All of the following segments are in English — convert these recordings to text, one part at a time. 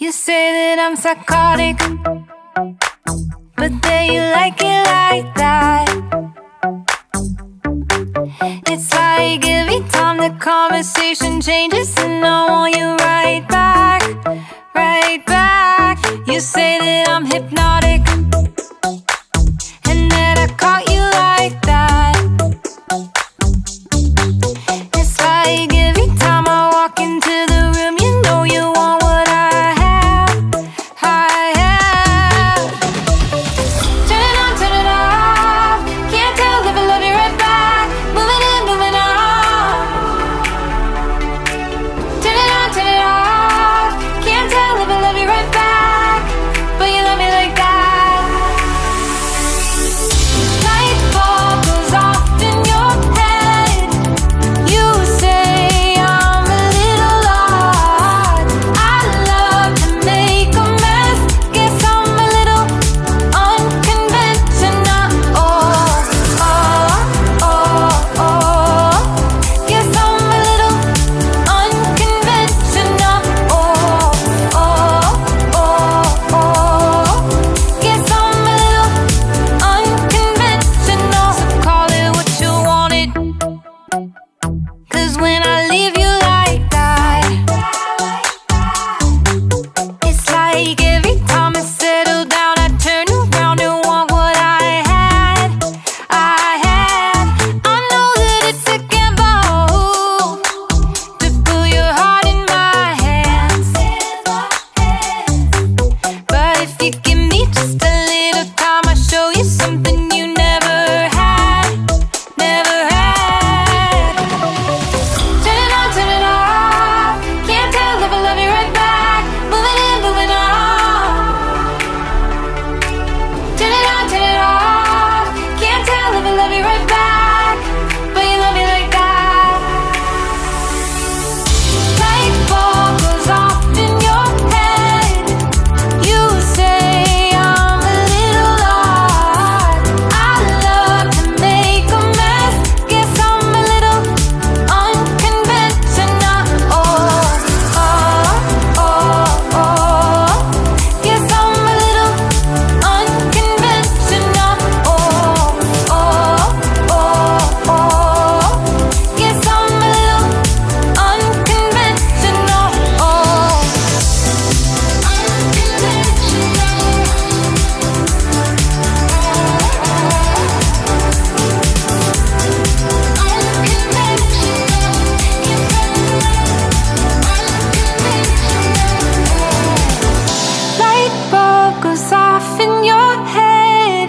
You say that I'm psychotic, but then you like it like that. It's like every time the conversation changes, and I want you right back, right back. You say that I'm hypnotic, and that I caught you like that. It's like every time I walk into the room, you know you want what I have, I have. Turn it on, turn it off. Can't tell if I love you right back. Moving in, moving on. Turn it on, turn it off. Can't tell if I love you right back, but you love me like that. Light bulb goes off in your head. You say I'm a little odd. I love to make a mess. Guess I'm a little unconventional. Oh, oh, oh, oh. Guess I'm a little unconventional. Oh, oh, oh, oh. Guess I'm a little unconventional. So call it what you wanted, 'cause when I leave you like that, it's like every time I settle down, I turn around and want what I had, I had. I know that it's a gamble to put your heart in my hands, but if you give me just a little time, I'll show you something you never had, never had. Turn it on, turn it off. Can't tell if I love you right back. Moving in, moving on. Turn it on, turn it off. Can't tell if I love you right back, but you love me like that. Light bulb goes off in your head. You say I'm a little odd. I love to make a mess. Guess I'm a little unconventional. Oh, oh, oh, oh. Guess I'm a little unconventional. Oh, oh, oh, oh. Guess I'm a little unconventional. Oh, light bulb goes off in your head.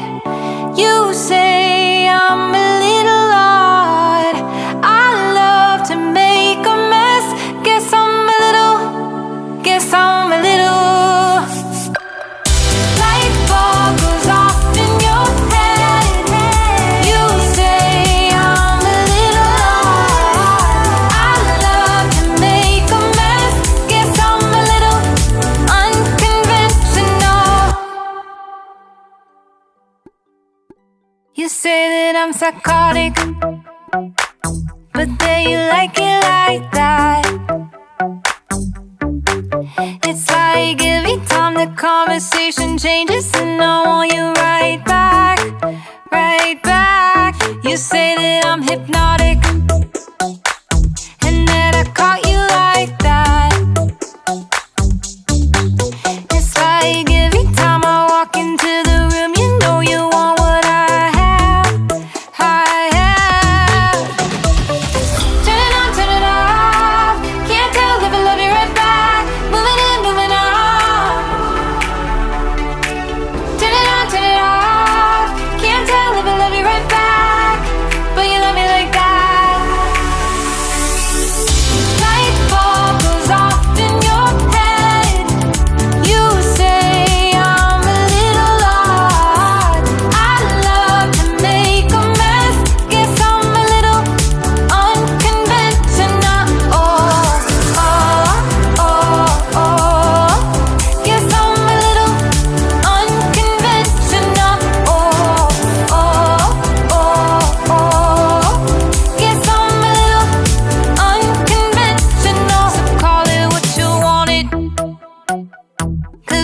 You say I'm a little odd. I love to make a mess. Guess I'm a little, guess I'm a little. Light bulb goes off in your head. You say I'm a little odd. I love to make a mess. Guess I'm a little unconventional. You say that I'm psychotic, but then you like it like that. It's like every time the conversation changes, and I want you right back, right back. You say that I'm hypnotic, and that I caught you like that. It's like every time I walk into the room, you know you want what I have, I have. Turn it on, turn it off. Can't tell if I love you right back. Moving in, moving on. Turn it on, turn it off. Can't tell if I love you right back, but you love me like that.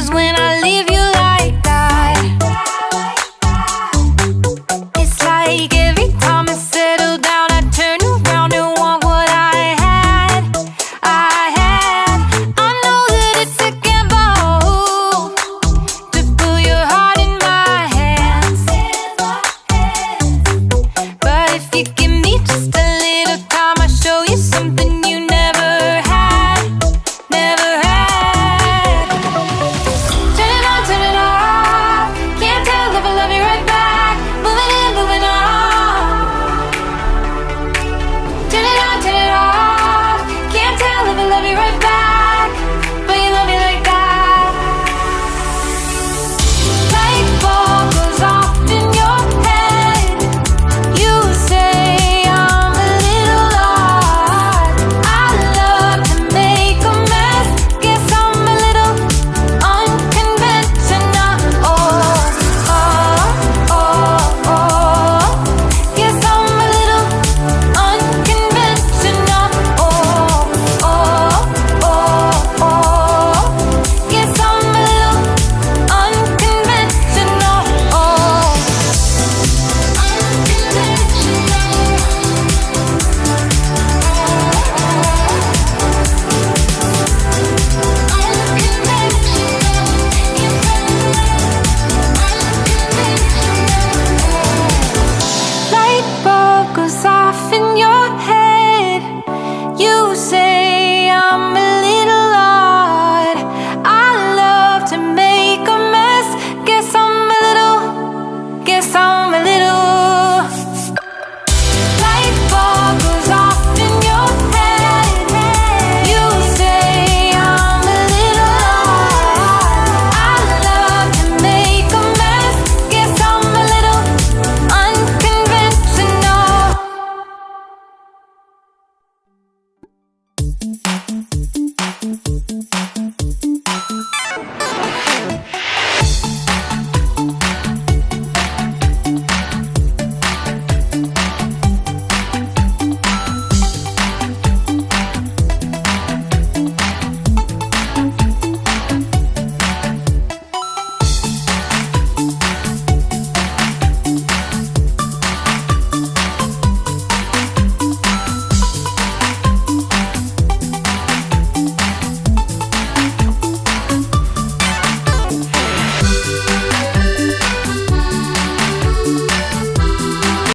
'cause when